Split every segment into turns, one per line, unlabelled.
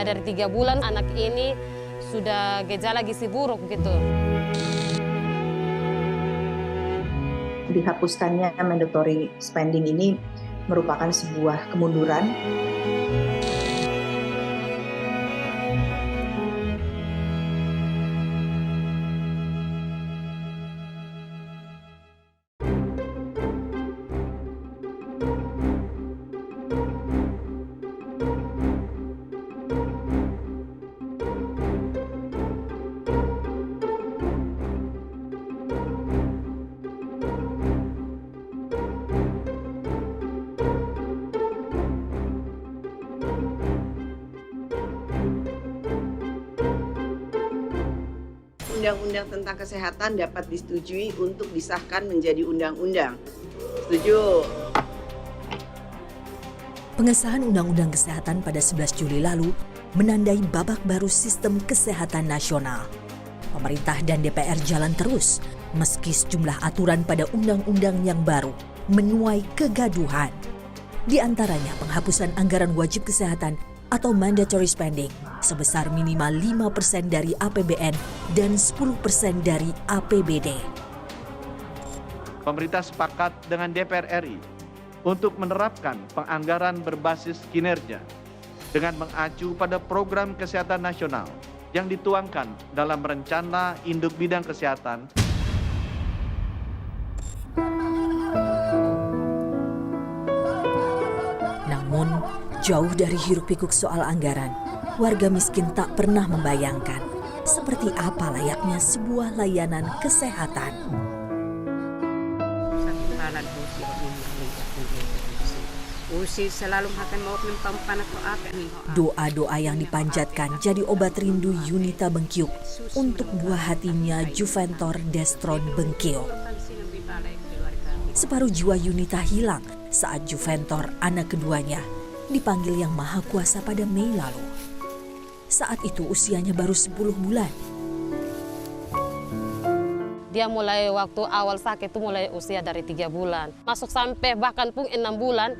mulai dari 3 bulan anak ini sudah gejala gizi buruk gitu.
Dihapuskannya mandatory spending ini merupakan sebuah kemunduran.
Undang-undang tentang kesehatan dapat disetujui untuk disahkan menjadi undang-undang. Setuju.
Pengesahan Undang-Undang Kesehatan pada 11 Juli lalu menandai babak baru sistem kesehatan nasional. Pemerintah dan DPR jalan terus, meski sejumlah aturan pada undang-undang yang baru menuai kegaduhan. Di antaranya penghapusan anggaran wajib kesehatan atau mandatory spending sebesar minimal 5% dari APBN dan 10% dari APBD.
Pemerintah sepakat dengan DPR RI untuk menerapkan penganggaran berbasis kinerja dengan mengacu pada program kesehatan nasional yang dituangkan dalam Rencana Induk Bidang Kesehatan.
Namun, jauh dari hiruk-pikuk soal anggaran, warga miskin tak pernah membayangkan seperti apa layaknya sebuah layanan kesehatan. Doa-doa yang dipanjatkan jadi obat rindu Yunita Bengkiuk untuk buah hatinya Juventor Destron Bengkiuk. Separuh jiwa Yunita hilang saat Juventor, anak keduanya, dipanggil Yang Maha Kuasa pada Mei lalu. Saat itu usianya baru 10 bulan.
Dia mulai waktu awal sakit itu mulai usia dari 3 bulan. Masuk sampai bahkan pun 6 bulan,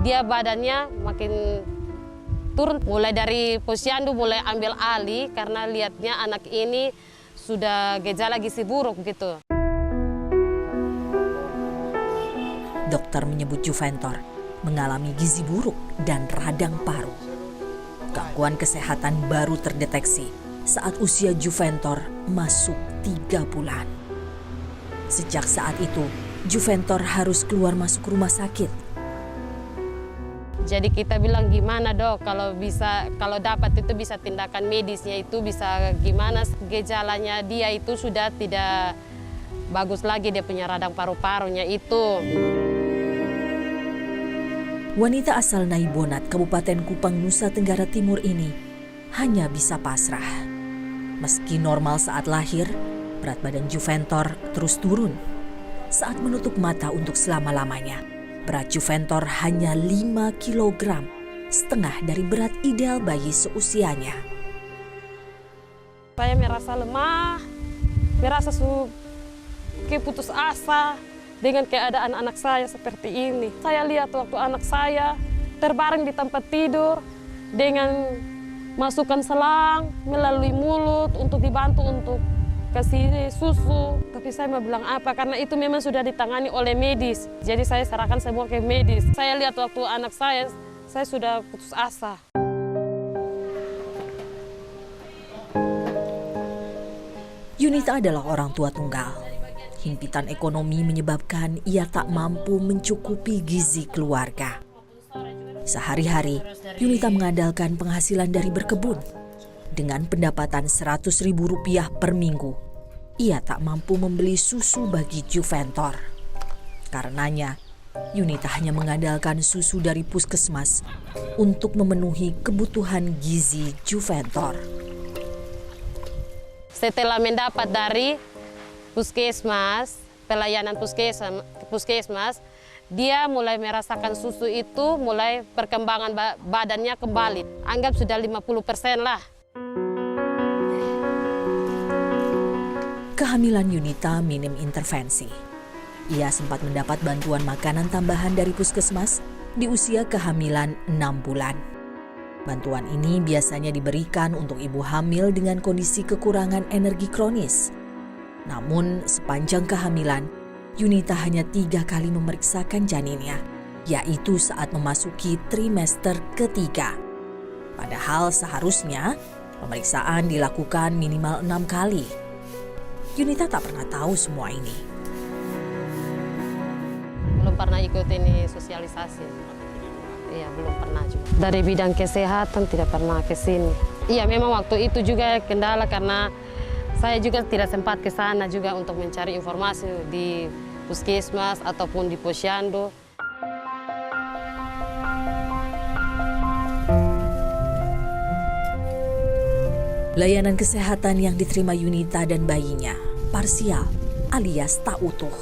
dia badannya makin turun. Mulai dari posyandu mulai ambil alih karena lihatnya anak ini sudah gejala gizi buruk gitu.
Dokter menyebut Juventor mengalami gizi buruk dan radang paru. Gangguan kesehatan baru terdeteksi saat usia Juventor masuk 3 bulan. Sejak saat itu, Juventor harus keluar masuk rumah sakit.
Jadi kita bilang gimana dok, kalau dapat itu bisa tindakan medisnya itu bisa gimana, gejalanya dia itu sudah tidak bagus lagi, dia punya radang paru-parunya itu.
Wanita asal Naibonat, Kabupaten Kupang, Nusa Tenggara Timur ini hanya bisa pasrah. Meski normal saat lahir, berat badan Juventor terus turun. Saat menutup mata untuk selama-lamanya, berat Juventor hanya 5 kg, setengah dari berat ideal bayi seusianya.
Saya merasa lemah, merasa putus asa dengan keadaan anak saya seperti ini. Saya lihat waktu anak saya terbaring di tempat tidur dengan masukkan selang melalui mulut untuk dibantu untuk kasih susu. Tapi saya mau bilang apa, karena itu memang sudah ditangani oleh medis. Jadi saya serahkan semua ke medis. Saya lihat waktu anak saya sudah putus asa.
Yunita adalah orang tua tunggal. Himpitan ekonomi menyebabkan ia tak mampu mencukupi gizi keluarga. Sehari-hari, Yunita mengandalkan penghasilan dari berkebun. Dengan pendapatan Rp100.000 per minggu, ia tak mampu membeli susu bagi Juventor. Karenanya, Yunita hanya mengandalkan susu dari puskesmas untuk memenuhi kebutuhan gizi Juventor.
Setelah mendapat dari puskesmas, pelayanan puskesmas, dia mulai merasakan susu itu, mulai perkembangan badannya kembali. Anggap sudah 50% lah.
Kehamilan Yunita minim intervensi. Ia sempat mendapat bantuan makanan tambahan dari puskesmas di usia kehamilan 6 bulan. Bantuan ini biasanya diberikan untuk ibu hamil dengan kondisi kekurangan energi kronis. Namun sepanjang kehamilan, Yunita hanya 3 kali memeriksakan janinnya, yaitu saat memasuki trimester ketiga. Padahal seharusnya pemeriksaan dilakukan minimal 6 kali. Yunita tak pernah tahu semua ini.
Belum pernah ikut ini sosialisasi. Iya, belum pernah juga. Dari bidang kesehatan tidak pernah ke sini. Iya, memang waktu itu juga kendala karena saya juga tidak sempat ke sana juga untuk mencari informasi di puskesmas ataupun di posyandu.
Layanan kesehatan yang diterima Yunita dan bayinya parsial alias tak utuh.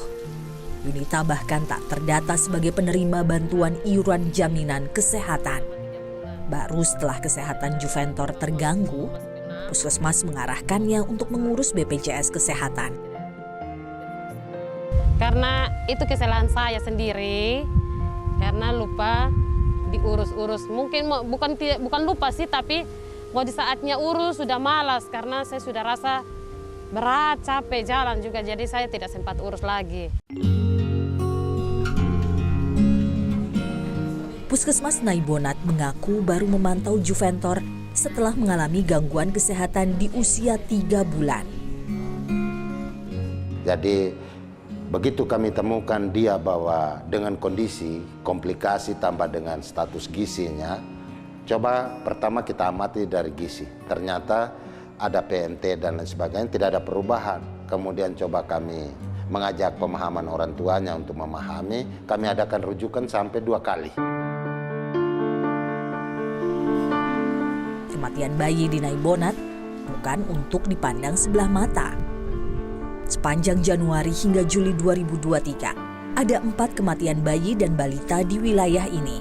Yunita bahkan tak terdata sebagai penerima bantuan iuran jaminan kesehatan. Baru setelah kesehatan Juventor terganggu, puskesmas mengarahkannya untuk mengurus BPJS Kesehatan.
Karena itu kesalahan saya sendiri, karena lupa diurus-urus. Mungkin bukan lupa sih, tapi mau di saatnya urus sudah malas karena saya sudah rasa berat, capek jalan juga, jadi saya tidak sempat urus lagi.
Puskesmas Naibonat mengaku baru memantau Juventor setelah mengalami gangguan kesehatan di usia 3 bulan.
Jadi begitu kami temukan dia bahwa dengan kondisi komplikasi tambah dengan status gizinya, coba pertama kita amati dari gizi. Ternyata ada PNT dan lain sebagainya, tidak ada perubahan. Kemudian coba kami mengajak pemahaman orang tuanya untuk memahami, kami adakan rujukan sampai 2 kali.
Kematian bayi di Naibonat bukan untuk dipandang sebelah mata. Sepanjang Januari hingga Juli 2023, ada 4 kematian bayi dan balita di wilayah ini.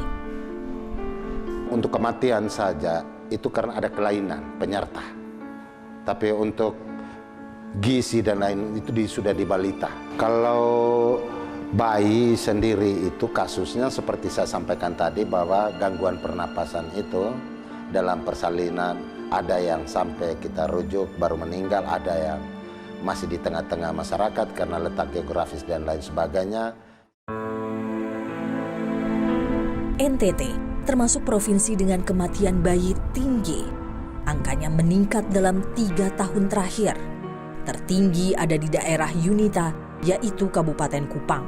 Untuk kematian saja itu karena ada kelainan penyerta. Tapi untuk gizi dan lain itu sudah di balita. Kalau bayi sendiri itu kasusnya seperti saya sampaikan tadi bahwa gangguan pernapasan itu dalam persalinan ada yang sampai kita rujuk baru meninggal, ada yang masih di tengah-tengah masyarakat karena letak geografis dan lain sebagainya.
NTT termasuk provinsi dengan kematian bayi tinggi. Angkanya meningkat dalam 3 tahun terakhir. Tertinggi ada di daerah Yunita, yaitu Kabupaten Kupang.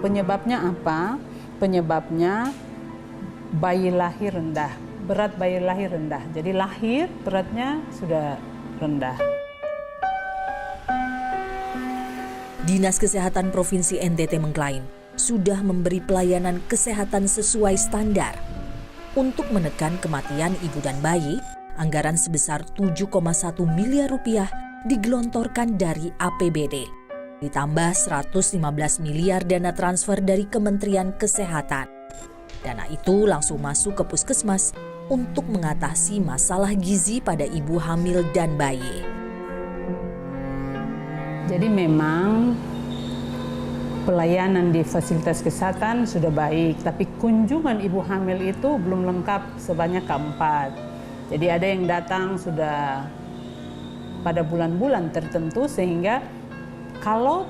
Penyebabnya apa? Penyebabnya bayi lahir rendah, berat bayi lahir rendah. Jadi lahir beratnya sudah rendah.
Dinas Kesehatan Provinsi NTT mengklaim sudah memberi pelayanan kesehatan sesuai standar. Untuk menekan kematian ibu dan bayi, anggaran sebesar 7,1 miliar rupiah digelontorkan dari APBD. Ditambah 115 miliar dana transfer dari Kementerian Kesehatan. Dana itu langsung masuk ke puskesmas untuk mengatasi masalah gizi pada ibu hamil dan bayi.
Jadi memang pelayanan di fasilitas kesehatan sudah baik, tapi kunjungan ibu hamil itu belum lengkap sebanyak 4. Jadi ada yang datang sudah pada bulan-bulan tertentu sehingga kalau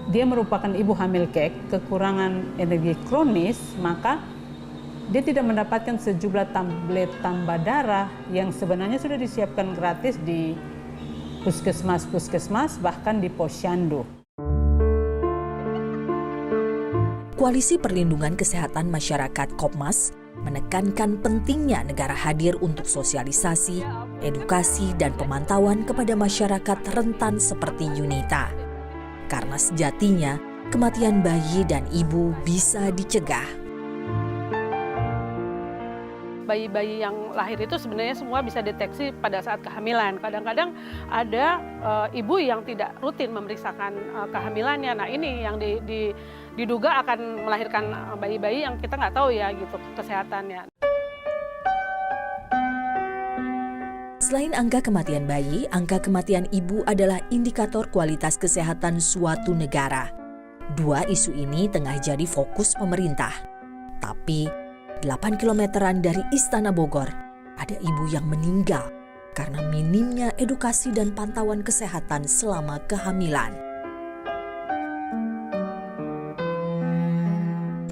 dia merupakan ibu hamil kekurangan energi kronis, maka dia tidak mendapatkan sejumlah tablet tambah darah yang sebenarnya sudah disiapkan gratis di puskesmas, bahkan di posyandu.
Koalisi Perlindungan Kesehatan Masyarakat Kopmas menekankan pentingnya negara hadir untuk sosialisasi, edukasi, dan pemantauan kepada masyarakat rentan seperti Yunita. Karena sejatinya, kematian bayi dan ibu bisa dicegah.
Bayi-bayi yang lahir itu sebenarnya semua bisa deteksi pada saat kehamilan. Kadang-kadang ada ibu yang tidak rutin memeriksakan kehamilannya. Nah ini yang diduga akan melahirkan bayi-bayi yang kita nggak tahu ya gitu kesehatannya.
Selain angka kematian bayi, angka kematian ibu adalah indikator kualitas kesehatan suatu negara. 2 isu ini tengah jadi fokus pemerintah. Tapi 8 kilometeran dari Istana Bogor, ada ibu yang meninggal karena minimnya edukasi dan pantauan kesehatan selama kehamilan.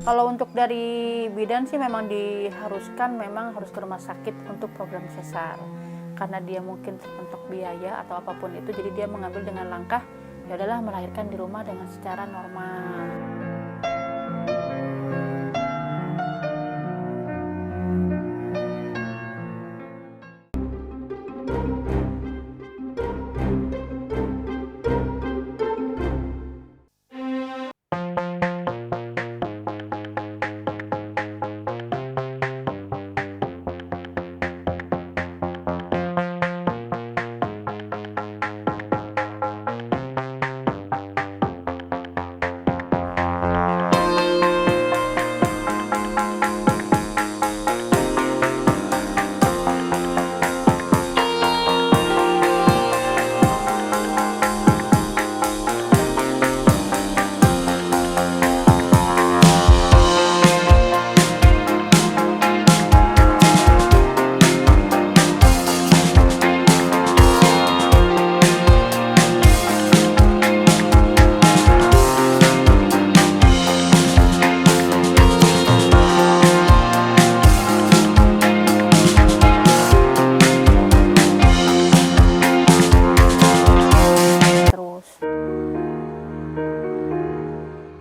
Kalau untuk dari bidan sih memang diharuskan memang harus ke rumah sakit untuk program sesar. Karena dia mungkin terpentok biaya atau apapun itu, jadi dia mengambil dengan langkah ya udahlah melahirkan di rumah dengan secara normal.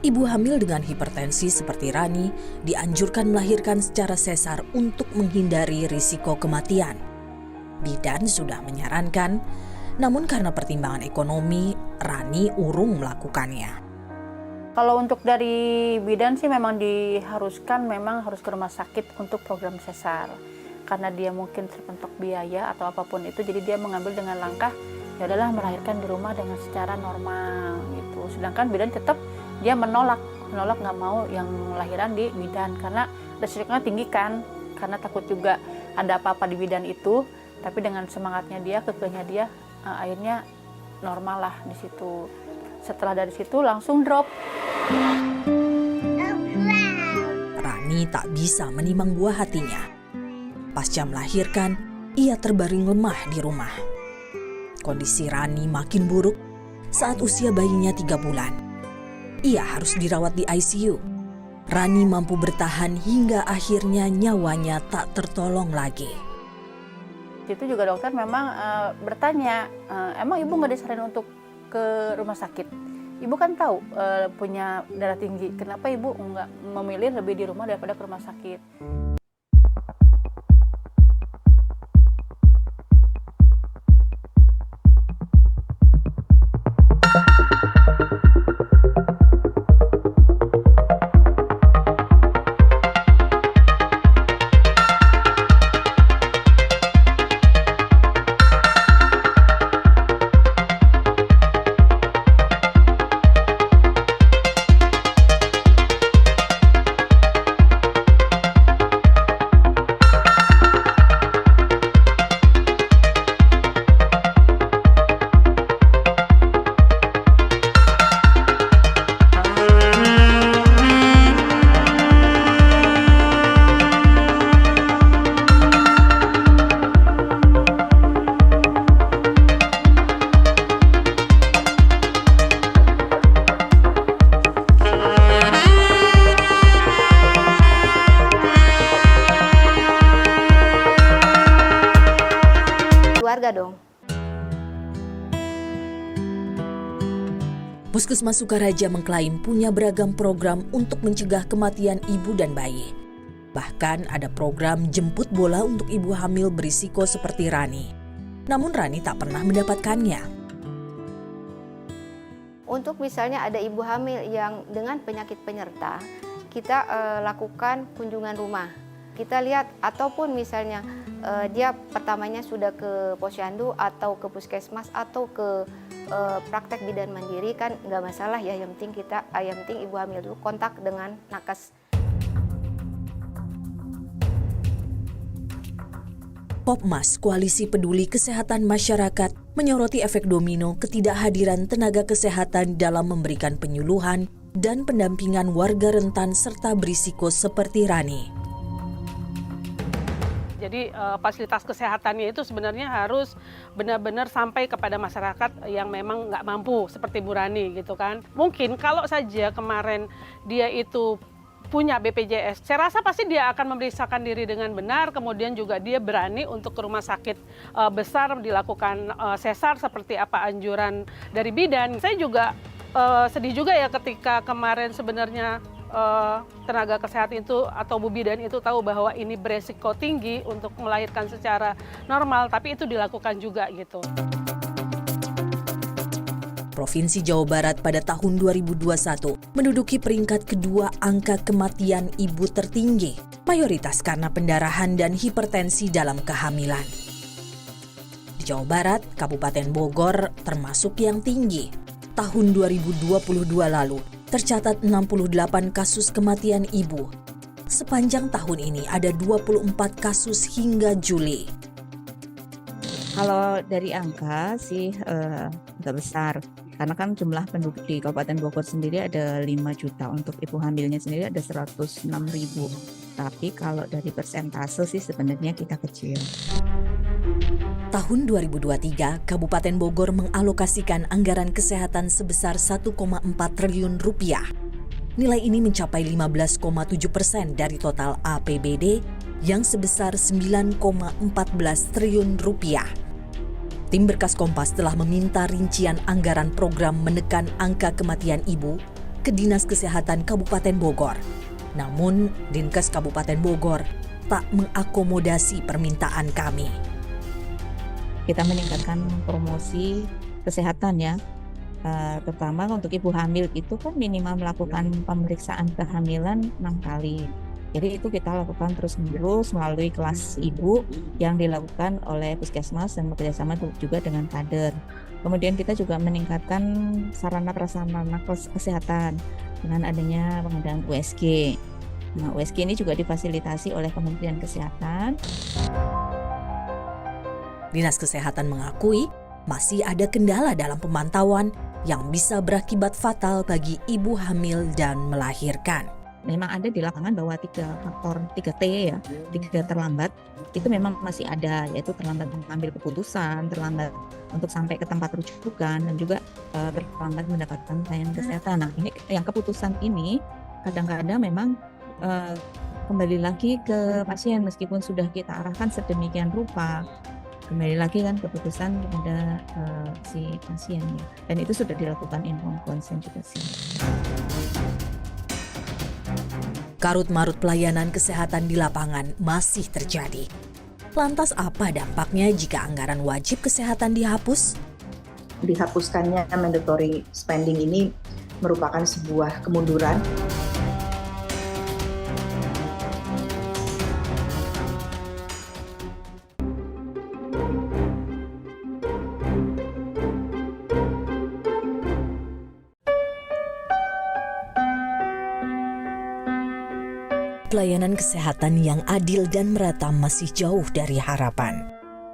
Ibu hamil dengan hipertensi seperti Rani dianjurkan melahirkan secara sesar untuk menghindari risiko kematian. Bidan sudah menyarankan, namun karena pertimbangan ekonomi, Rani urung melakukannya.
Kalau untuk dari bidan sih memang diharuskan memang harus ke rumah sakit untuk program sesar. Karena dia mungkin terpentok biaya atau apapun itu, jadi dia mengambil dengan langkah ya udahlah melahirkan di rumah dengan secara normal gitu. Sedangkan bidan tetap dia menolak nggak mau yang lahiran di bidan karena resikonya tinggi kan, karena takut juga ada apa-apa di bidan itu. Tapi dengan semangatnya dia, kekehnya dia, akhirnya normal lah di situ. Setelah dari situ langsung drop.
Rani tak bisa menimang buah hatinya. Pasca melahirkan, ia terbaring lemah di rumah. Kondisi Rani makin buruk saat usia bayinya 3 bulan. Ia harus dirawat di ICU. Rani mampu bertahan hingga akhirnya nyawanya tak tertolong lagi.
Itu juga dokter memang bertanya, emang ibu nggak disarankan untuk ke rumah sakit? Ibu kan tahu punya darah tinggi, kenapa ibu nggak memilih lebih di rumah daripada ke rumah sakit?
Dong.
Puskesmas Sukaraja mengklaim punya beragam program untuk mencegah kematian ibu dan bayi. Bahkan ada program jemput bola untuk ibu hamil berisiko seperti Rani. Namun Rani tak pernah mendapatkannya.
Untuk misalnya ada ibu hamil yang dengan penyakit penyerta, kita lakukan kunjungan rumah. Kita lihat, ataupun misalnya dia pertamanya sudah ke posyandu atau ke puskesmas atau ke praktek bidan mandiri, kan nggak masalah ya, yang penting ibu hamil dulu kontak dengan nakes.
Popmas, Koalisi Peduli Kesehatan Masyarakat, menyoroti efek domino ketidakhadiran tenaga kesehatan dalam memberikan penyuluhan dan pendampingan warga rentan serta berisiko seperti Rani.
Jadi fasilitas kesehatannya itu sebenarnya harus benar-benar sampai kepada masyarakat yang memang nggak mampu seperti Bu Rani gitu kan. Mungkin kalau saja kemarin dia itu punya BPJS, saya rasa pasti dia akan memeriksakan diri dengan benar, kemudian juga dia berani untuk ke rumah sakit besar dilakukan sesar seperti apa anjuran dari bidan. Saya juga sedih juga ya ketika kemarin sebenarnya tenaga kesehatan itu atau Bu Bidan itu tahu bahwa ini beresiko tinggi untuk melahirkan secara normal, tapi itu dilakukan juga gitu.
Provinsi Jawa Barat pada tahun 2021 menduduki peringkat kedua angka kematian ibu tertinggi, mayoritas karena pendarahan dan hipertensi dalam kehamilan. Di Jawa Barat, Kabupaten Bogor termasuk yang tinggi. Tahun 2022 lalu, tercatat 68 kasus kematian ibu. Sepanjang tahun ini ada 24 kasus hingga Juli.
Kalau dari angka sih agak besar, karena kan jumlah penduduk di Kabupaten Bogor sendiri ada 5 juta, untuk ibu hamilnya sendiri ada 106.000. Tapi kalau dari persentase sih sebenarnya kita kecil.
Tahun 2023, Kabupaten Bogor mengalokasikan anggaran kesehatan sebesar 1,4 triliun rupiah. Nilai ini mencapai 15,7% dari total APBD yang sebesar 9,14 triliun rupiah. Tim Berkas Kompas telah meminta rincian anggaran program menekan angka kematian ibu ke Dinas Kesehatan Kabupaten Bogor. Namun, Dinkes Kabupaten Bogor tak mengakomodasi permintaan kami.
Kita meningkatkan promosi kesehatan ya, terutama untuk ibu hamil itu kan minimal melakukan pemeriksaan kehamilan 6 kali. Jadi itu kita lakukan terus-menerus melalui kelas ibu yang dilakukan oleh puskesmas dan bekerjasama juga dengan kader. Kemudian kita juga meningkatkan sarana prasarana kesehatan dengan adanya pengadaan USG. Nah, USG ini juga difasilitasi oleh Kementerian Kesehatan.
Dinas Kesehatan mengakui masih ada kendala dalam pemantauan yang bisa berakibat fatal bagi ibu hamil dan melahirkan.
Memang ada di lapangan bahwa 3 faktor 3T ya, 3 terlambat itu memang masih ada, yaitu terlambat mengambil keputusan, terlambat untuk sampai ke tempat rujukan, dan juga terlambat mendapatkan pelayanan kesehatan. Nah, ini yang keputusan ini kadang-kadang memang kembali lagi ke pasien meskipun sudah kita arahkan sedemikian rupa. Kembali lagi kan keputusan kepada si pasien ya. Dan itu sudah dilakukan informed consent juga sih.
Karut-marut pelayanan kesehatan di lapangan masih terjadi. Lantas apa dampaknya jika anggaran wajib kesehatan dihapus?
Dihapuskannya mandatory spending ini merupakan sebuah kemunduran.
Pelayanan kesehatan yang adil dan merata masih jauh dari harapan.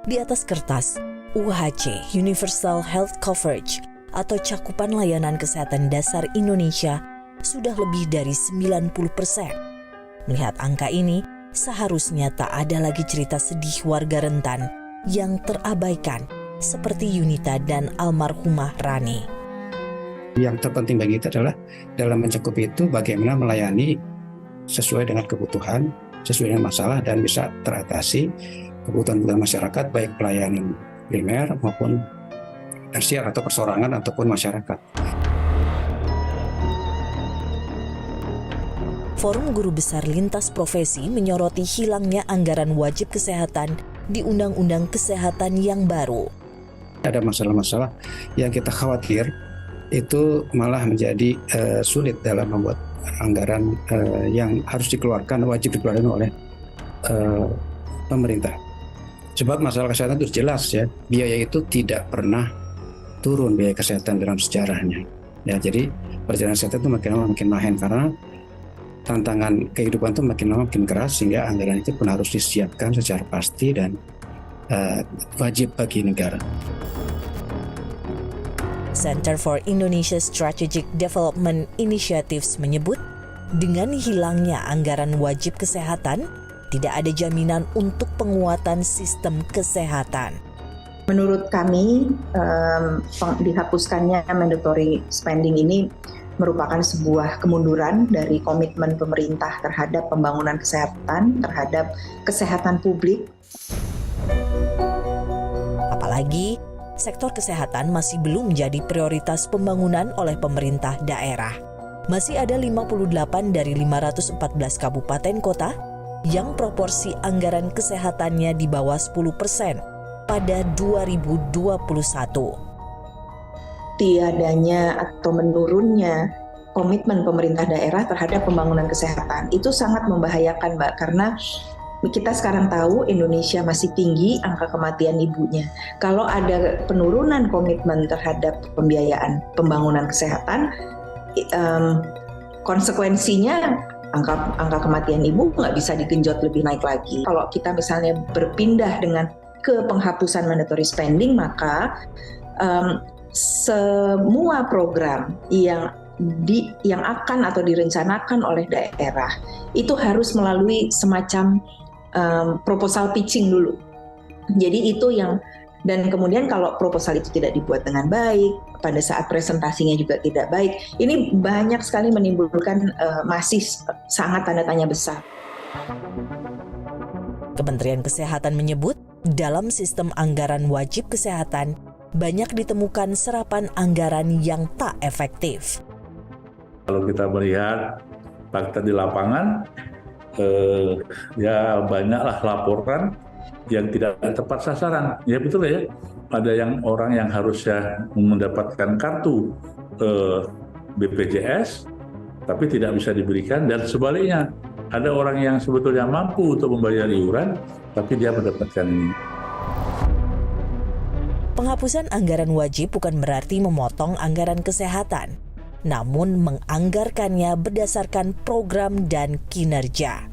Di atas kertas, UHC Universal Health Coverage atau cakupan layanan kesehatan dasar Indonesia sudah lebih dari 90%. Melihat angka ini, seharusnya tak ada lagi cerita sedih warga rentan yang terabaikan seperti Yunita dan almarhumah Rani.
Yang terpenting bagi kita adalah dalam mencakup itu bagaimana melayani sesuai dengan kebutuhan, sesuai dengan masalah, dan bisa teratasi kebutuhan masyarakat, baik pelayanan primer maupun tersier atau persorangan ataupun masyarakat.
Forum Guru Besar Lintas Profesi menyoroti hilangnya anggaran wajib kesehatan di Undang-Undang Kesehatan yang baru.
Ada masalah-masalah yang kita khawatir itu malah menjadi sulit dalam membuat anggaran yang harus dikeluarkan, wajib dikeluarkan oleh pemerintah. Sebab masalah kesehatan itu jelas ya, biaya itu tidak pernah turun, biaya kesehatan dalam sejarahnya. Ya, jadi perjalanan kesehatan itu makin lama makin mahal karena tantangan kehidupan itu makin lama makin keras, sehingga anggaran itu pun harus disiapkan secara pasti dan wajib bagi negara.
Center for Indonesia Strategic Development Initiatives menyebut, dengan hilangnya anggaran wajib kesehatan, tidak ada jaminan untuk penguatan sistem kesehatan.
Menurut kami, dihapuskannya mandatory spending ini merupakan sebuah kemunduran dari komitmen pemerintah terhadap pembangunan kesehatan, terhadap kesehatan publik.
Apalagi, sektor kesehatan masih belum menjadi prioritas pembangunan oleh pemerintah daerah. Masih ada 58 dari 514 kabupaten kota yang proporsi anggaran kesehatannya di bawah 10% pada 2021.
Tiadanya atau menurunnya komitmen pemerintah daerah terhadap pembangunan kesehatan itu sangat membahayakan, Mbak, karena kita sekarang tahu Indonesia masih tinggi angka kematian ibunya. Kalau ada penurunan komitmen terhadap pembiayaan pembangunan kesehatan, konsekuensinya angka kematian ibu nggak bisa digenjot lebih naik lagi. Kalau kita misalnya berpindah ke penghapusan mandatory spending, maka semua program yang akan atau direncanakan oleh daerah itu harus melalui semacam proposal pitching dulu. Jadi itu dan kemudian kalau proposal itu tidak dibuat dengan baik, pada saat presentasinya juga tidak baik, ini banyak sekali menimbulkan masih sangat tanda tanya besar.
Kementerian Kesehatan menyebut dalam sistem anggaran wajib kesehatan banyak ditemukan serapan anggaran yang tak efektif.
Kalau kita melihat fakta di lapangan, ya banyaklah laporan yang tidak tepat sasaran. Ya betul ya, ada orang yang harusnya mendapatkan kartu BPJS, tapi tidak bisa diberikan, dan sebaliknya ada orang yang sebetulnya mampu untuk membayar iuran, tapi dia mendapatkan ini.
Penghapusan anggaran wajib bukan berarti memotong anggaran kesehatan, namun menganggarkannya berdasarkan program dan kinerja.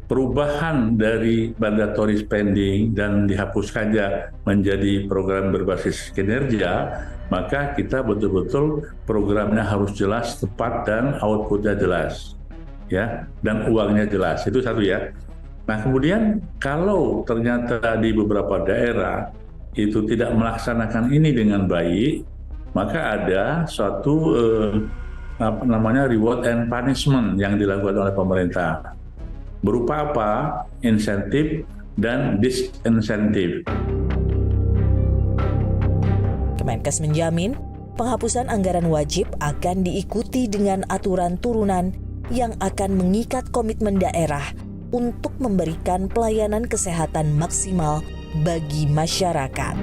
Perubahan dari mandatory spending dan dihapuskannya menjadi program berbasis kinerja, maka kita betul-betul programnya harus jelas, tepat, dan outputnya jelas, ya, dan uangnya jelas. Itu satu ya. Nah kemudian kalau ternyata di beberapa daerah itu tidak melaksanakan ini dengan baik, maka ada suatu reward and punishment yang dilakukan oleh pemerintah. Berupa apa? Insentif dan disinsentif.
Kemenkes menjamin penghapusan anggaran wajib akan diikuti dengan aturan turunan yang akan mengikat komitmen daerah untuk memberikan pelayanan kesehatan maksimal bagi masyarakat.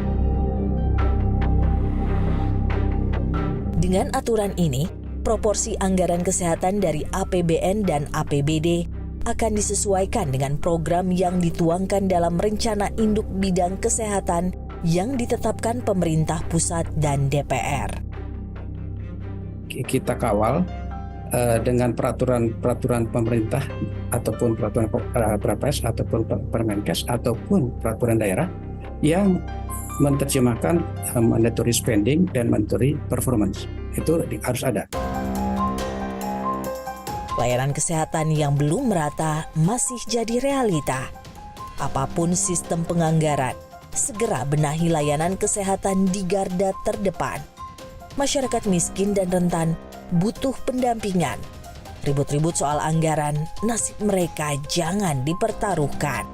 Dengan aturan ini, proporsi anggaran kesehatan dari APBN dan APBD akan disesuaikan dengan program yang dituangkan dalam Rencana Induk Bidang Kesehatan yang ditetapkan pemerintah pusat dan DPR.
Kita kawal dengan peraturan pemerintah ataupun peraturan Perpres ataupun Permenkes ataupun peraturan daerah yang menerjemahkan mandatory spending dan mandatory performance. Itu harus ada.
Layanan kesehatan yang belum merata masih jadi realita. Apapun sistem penganggaran, segera benahi layanan kesehatan di garda terdepan. Masyarakat miskin dan rentan butuh pendampingan. Ribut-ribut soal anggaran, nasib mereka jangan dipertaruhkan.